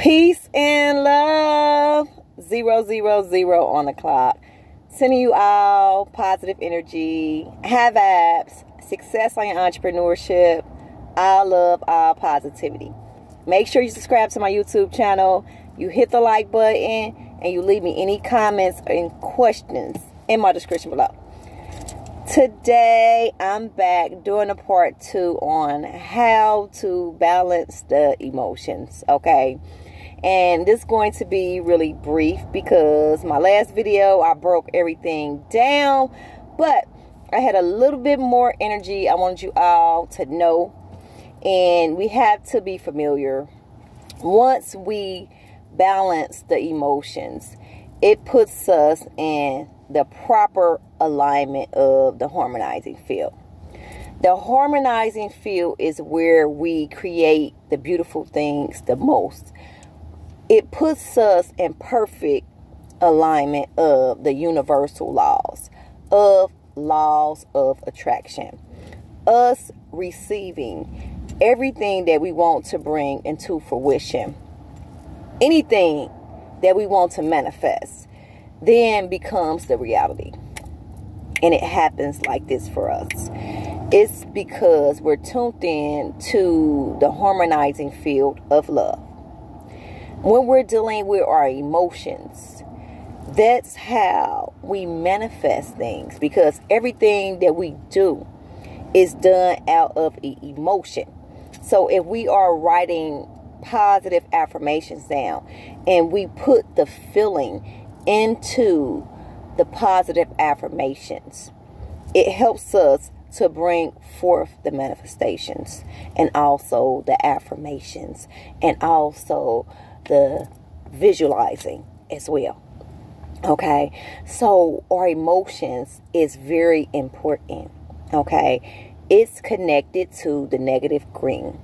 Peace and love. 000 on the clock. Sending you all positive energy. Have apps. Success on your entrepreneurship. All love, all positivity. Make sure you subscribe to my YouTube channel. You hit the like button. And you leave me any comments and questions in my description below. Today, I'm back doing a part 2 on how to balance the emotions. Okay. And this is going to be really brief because my last video, I broke everything down. But I had a little bit more energy I wanted you all to know. And we have to be familiar. Once we balance the emotions, it puts us in the proper alignment of the harmonizing field. The harmonizing field is where we create the beautiful things the most. It puts us in perfect alignment of the universal laws of attraction. Us receiving everything that we want to bring into fruition. Anything that we want to manifest then becomes the reality. And it happens like this for us. It's because we're tuned in to the harmonizing field of love. When we're dealing with our emotions, that's how we manifest things. Because everything that we do is done out of emotion. So if we are writing positive affirmations down and we put the feeling into the positive affirmations, it helps us to bring forth the manifestations and also the affirmations and also the visualizing as well. Okay, so our emotions is very important. Okay, it's connected to the negative green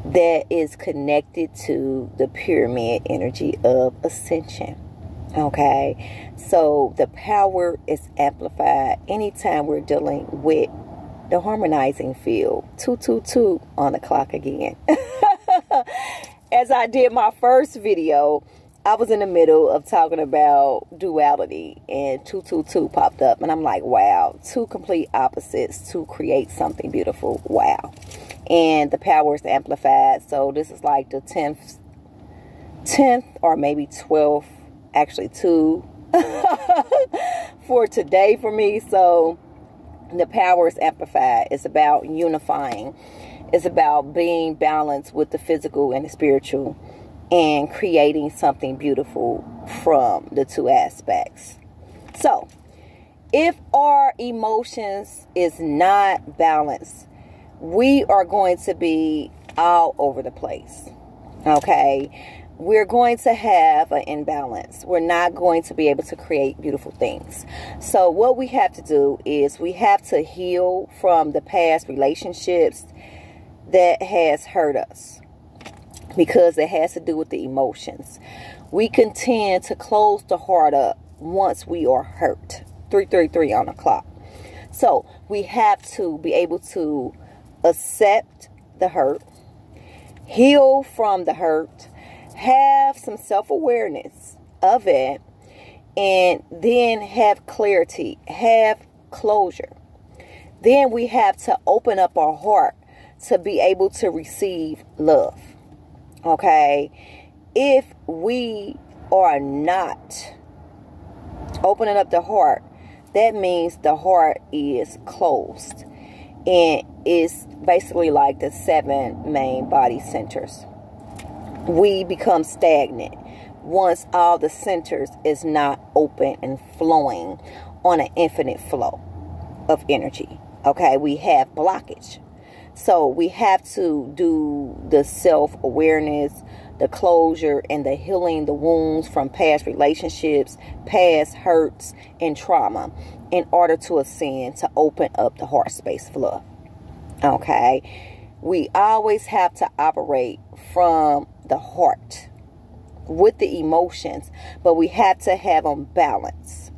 that is connected to the pyramid energy of ascension. Okay, so the power is amplified anytime we're dealing with the harmonizing field. 222 on the clock again. As I did my first video, I was in the middle of talking about duality and 222 popped up. And I'm like, wow, two complete opposites to create something beautiful. Wow. And the power is amplified. So this is like the 10th or maybe 12th. Actually 2 for today for me. So the power is amplified. It's about unifying. It's about being balanced with the physical and the spiritual and creating something beautiful from the two aspects. So if our emotions is not balanced, we are going to be all over the place. Okay, we're going to have an imbalance. We're not going to be able to create beautiful things. So what we have to do is we have to heal from the past relationships that has hurt us, because it has to do with the emotions. We can tend to close the heart up once we are hurt. 333 on the clock. So we have to be able to accept the hurt, heal from the hurt, have some self-awareness of it, and then have clarity, have closure. Then we have to open up our heart to be able to receive love. Okay, if we are not opening up the heart, that means the heart is closed, and it's basically like the 7 main body centers. We become stagnant once all the centers is not open and flowing on an infinite flow of energy. Okay, we have blockage. So we have to do the self-awareness, the closure, and the healing the wounds from past relationships, past hurts, and trauma in order to ascend, to open up the heart space of love. Okay, we always have to operate from the heart with the emotions, but we have to have them balanced.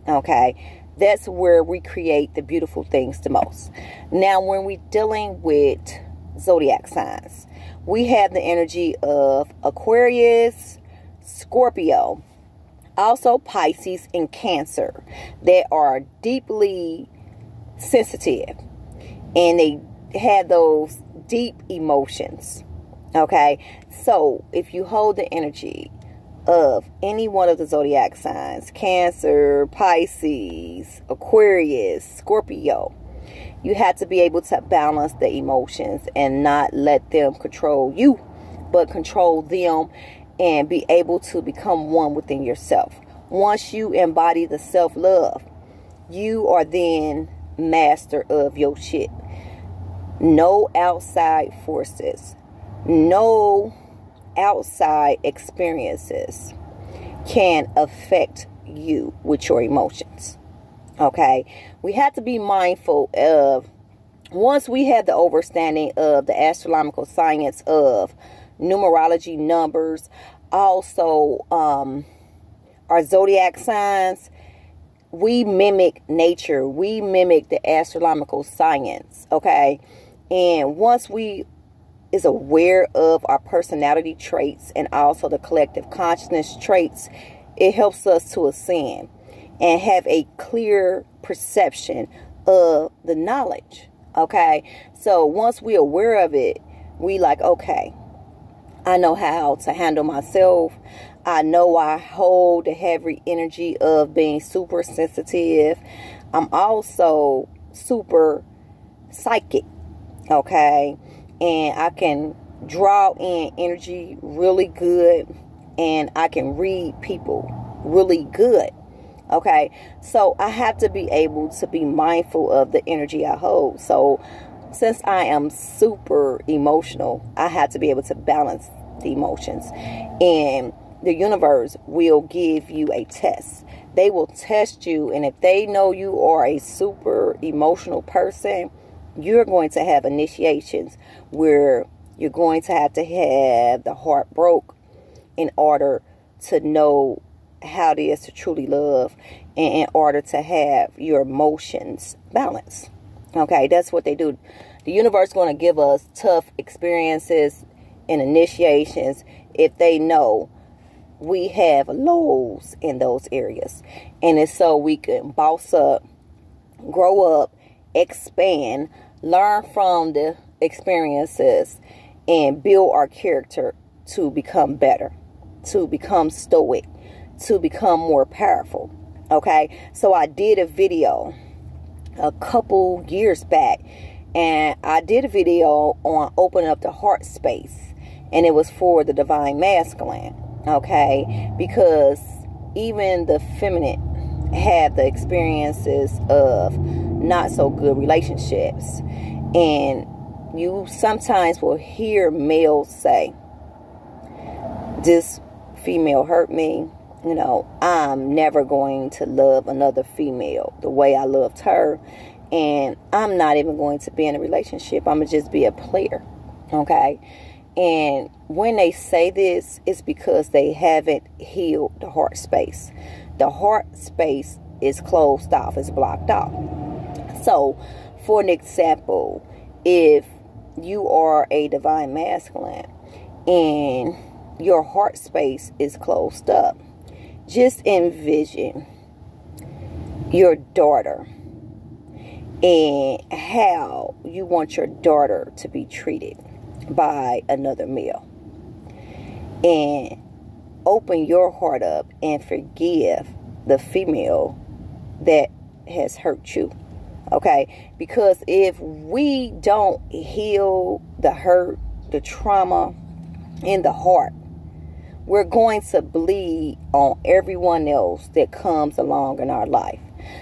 Okay, that's where we create the beautiful things the most. Now, when we're dealing with zodiac signs, we have the energy of Aquarius, Scorpio, also Pisces and Cancer, that are deeply sensitive, and they have those deep emotions. Okay, so if you hold the energy of any one of the zodiac signs, Cancer, Pisces, Aquarius, Scorpio, you have to be able to balance the emotions and not let them control you, but control them, and be able to become one within yourself. Once you embody the self-love, you are then master of your shit. No outside forces, no outside experiences can affect you with your emotions. Okay, we have to be mindful of, once we have the understanding of the astronomical science of numerology, numbers, also our zodiac signs, we mimic nature, we mimic the astronomical science. Okay, and once we is aware of our personality traits and also the collective consciousness traits, it helps us to ascend and have a clear perception of the knowledge. Okay, so once we're aware of it, we like, okay, I know how to handle myself. I know I hold the heavy energy of being super sensitive. I'm also super psychic. Okay, and I can draw in energy really good, and I can read people really good. Okay, so I have to be able to be mindful of the energy I hold. So since I am super emotional, I have to be able to balance the emotions, and the universe will give you a test. They will test you, and if they know you are a super emotional person, you're going to have initiations where you're going to have the heart broke in order to know how it is to truly love, and in order to have your emotions balanced. Okay, that's what they do. The universe is going to give us tough experiences and initiations if they know we have lows in those areas. And it's so we can boss up, grow up, expand, learn from the experiences, and build our character to become better, to become stoic, to become more powerful. Okay, so I did a video a couple years back, and I did a video on opening up the heart space, and it was for the divine masculine. Okay, because even the feminine have the experiences of not so good relationships, and you sometimes will hear males say, this female hurt me, you know, I'm never going to love another female the way I loved her, and I'm not even going to be in a relationship, I'm gonna just be a player. Okay, and when they say this, it's because they haven't healed the heart space. The heart space is closed off, it's blocked off. So, for an example, if you are a divine masculine and your heart space is closed up, just envision your daughter and how you want your daughter to be treated by another male, and open your heart up and forgive the female that has hurt you. Okay, because if we don't heal the hurt, the trauma in the heart, we're going to bleed on everyone else that comes along in our life.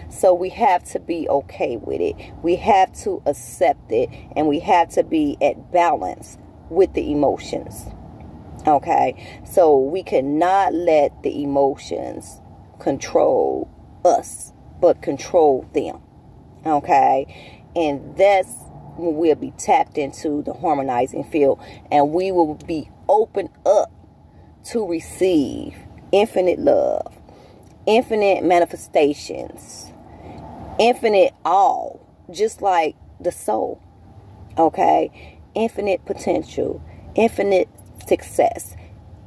So we have to be okay with it. We have to accept it, and we have to be at balance with the emotions. Okay, so we cannot let the emotions control us, but control them. Okay, and that's when we'll be tapped into the harmonizing field, and we will be open up to receive infinite love, infinite manifestations, infinite all, just like the soul. Okay, infinite potential, infinite success,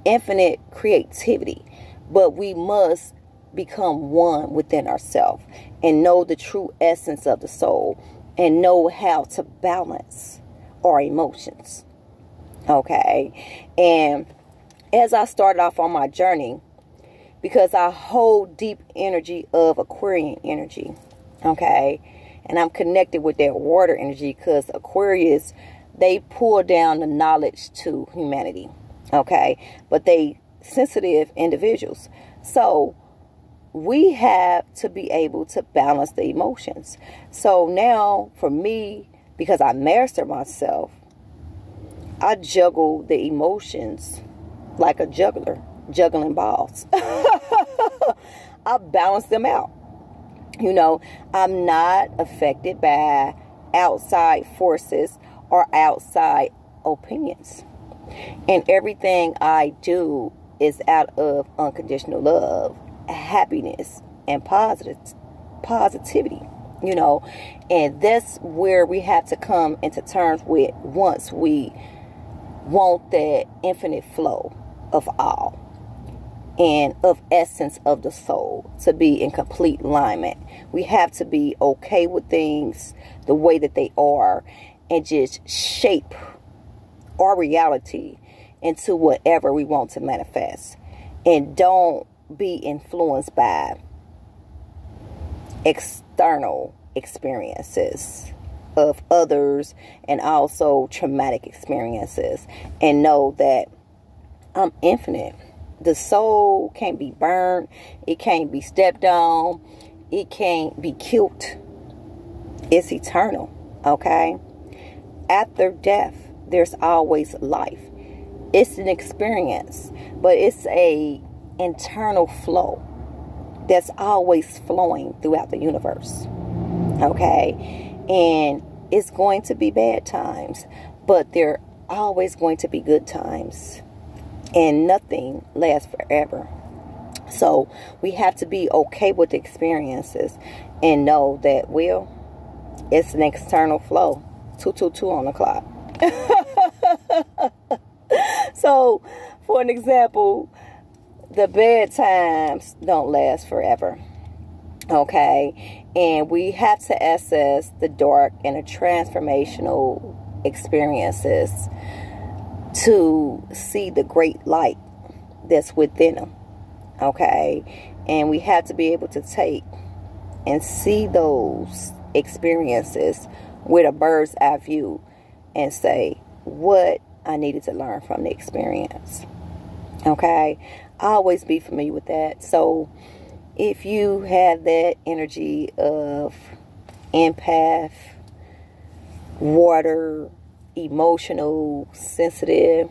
infinite creativity. But we must become one within ourselves and know the true essence of the soul and know how to balance our emotions. Okay. And as I started off on my journey, because I hold deep energy of Aquarian energy. Okay. And I'm connected with that water energy because Aquarius, they pull down the knowledge to humanity. Okay. But they sensitive individuals. So we have to be able to balance the emotions. So now for me, because I master myself, I juggle the emotions like a juggler, juggling balls. I balance them out. You know, I'm not affected by outside forces or outside opinions. And everything I do is out of unconditional love, happiness, and positivity. You know, and that's where we have to come into terms with once we want that infinite flow of all and of essence of the soul to be in complete alignment. We have to be okay with things the way that they are and just shape our reality into whatever we want to manifest. And don't be influenced by external experiences of others and also traumatic experiences, and know that I'm infinite. The soul can't be burned. It can't be stepped on. It can't be killed. It's eternal. Okay? After death, there's always life. It's an experience, but it's a internal flow that's always flowing throughout the universe. Okay? And it's going to be bad times, but there are always going to be good times. And nothing lasts forever. So we have to be okay with the experiences and know that, well, it's an external flow. 222 on the clock. So, for an example, the bad times don't last forever. Okay? And we have to assess the dark and the transformational experiences to see the great light that's within them. Okay? And we have to be able to take and see those experiences with a bird's eye view and say what I needed to learn from the experience. Okay? I always be familiar with that. So if you have that energy of empath, water, emotional, sensitive,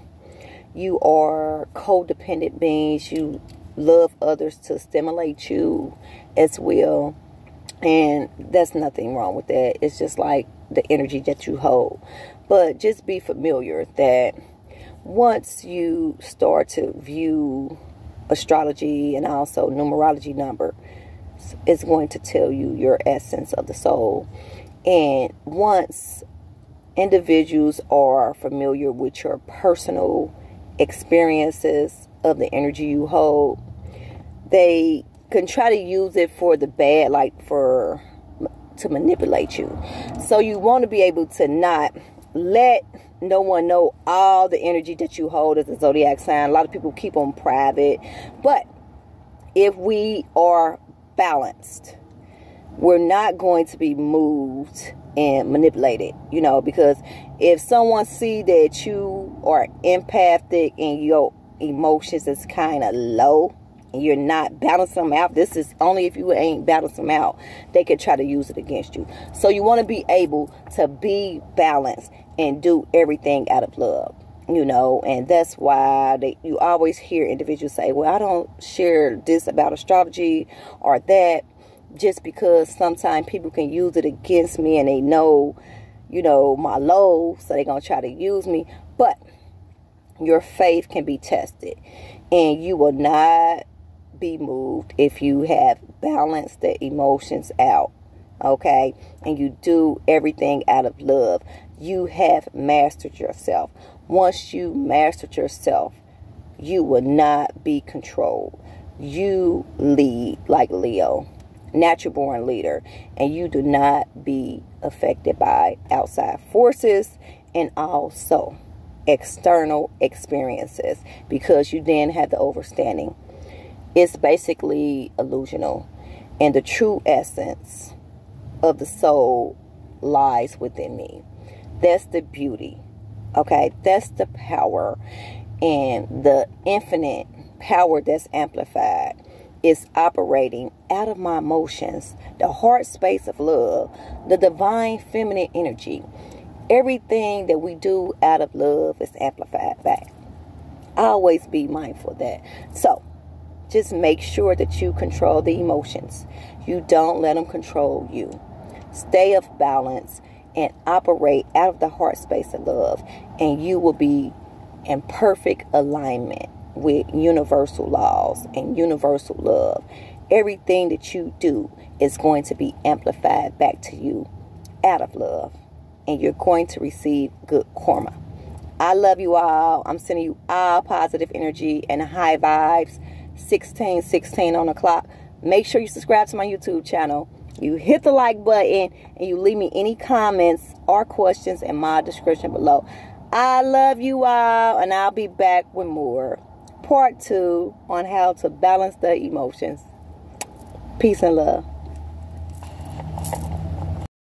you are codependent beings. You love others to stimulate you as well. And there's nothing wrong with that. It's just like the energy that you hold. But just be familiar that once you start to view astrology and also numerology number, it's going to tell you your essence of the soul. And once individuals are familiar with your personal experiences of the energy you hold, they can try to use it for the bad, like to manipulate you. So you want to be able to not let no one know all the energy that you hold as a zodiac sign. A lot of people keep them private. But if we are balanced, we're not going to be moved and manipulated, you know, because if someone see that you are empathic and your emotions is kind of low and you're not balancing them out, this is only if you ain't balancing them out, they can try to use it against you. So you want to be able to be balanced and do everything out of love, you know. And that's why you always hear individuals say, well, I don't share this about astrology or that, just because sometimes people can use it against me and they know, you know, my low, so they're going to try to use me. But your faith can be tested and you will not be moved if you have balanced the emotions out. Okay? And you do everything out of love. you have mastered yourself. Once you mastered yourself, you will not be controlled. You lead like Leo, natural born leader, and you do not be affected by outside forces and also external experiences, because you then have the overstanding. It's basically illusional, and the true essence of the soul lies within me. That's the beauty. Okay, that's the power, and the infinite power that's amplified is operating out of my emotions, the heart space of love, the divine feminine energy. Everything that we do out of love is amplified back. Always be mindful of that. So just make sure that you control the emotions. You don't let them control you. Stay of balance and operate out of the heart space of love, and you will be in perfect alignment with universal laws and universal love. Everything that you do is going to be amplified back to you out of love, and you're going to receive good karma. I love you all. I'm sending you all positive energy and high vibes. 16:16 on the clock. Make sure you subscribe to my YouTube channel. You hit the like button, and you leave me any comments or questions in my description below. I love you all, and I'll be back with more. Part 2 on how to balance the emotions. Peace and love.